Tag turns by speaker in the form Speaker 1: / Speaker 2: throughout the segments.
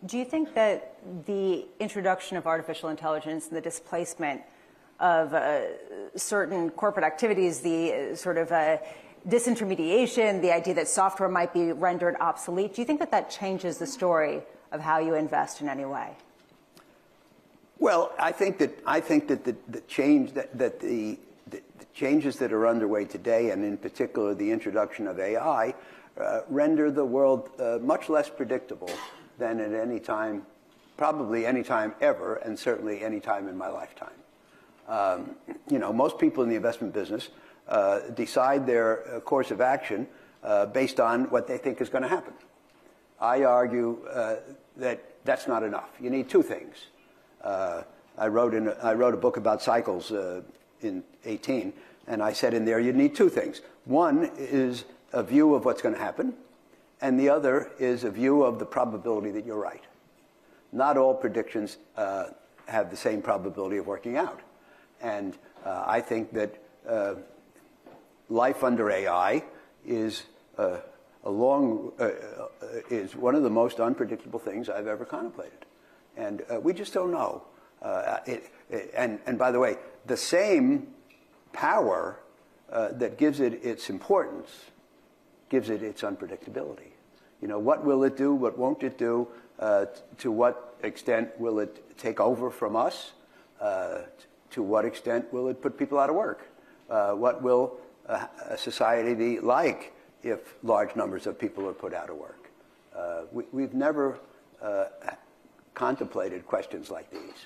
Speaker 1: Do you think that the introduction of artificial intelligence and the displacement of certain corporate activities, the sort of disintermediation, the idea that software might be rendered obsolete, do you think that that changes the story of how you invest in any way?
Speaker 2: Well, I think that the changes that are underway today, and in particular the introduction of AI, render the world much less predictable than at any time, probably any time ever, and certainly any time in my lifetime. Most people in the investment business decide their course of action based on what they think is going to happen. I argue that that's not enough. You need two things. I wrote a book about cycles in 2018, and I said in there you need two things. One is a view of what's going to happen, and the other is a view of the probability that you're right. Not all predictions have the same probability of working out. And I think that life under AI is is one of the most unpredictable things I've ever contemplated. And we just don't know. And by the way, the same power that gives it its importance gives it its unpredictability. What will it do? What won't it do? To what extent will it take over from us? To what extent will it put people out of work? What will a society be like if large numbers of people are put out of work? We've never contemplated questions like these.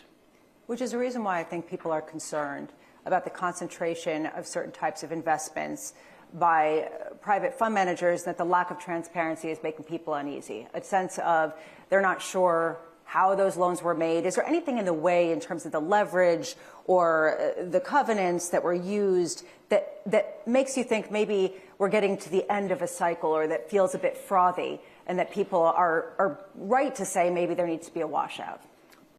Speaker 1: Which is a reason why I think people are concerned about the concentration of certain types of investments by private fund managers, that the lack of transparency is making people uneasy. A sense of they're not sure how those loans were made. Is there anything in the way in terms of the leverage or the covenants that were used that makes you think maybe we're getting to the end of a cycle, or that feels a bit frothy, and that people are right to say maybe there needs to be a washout?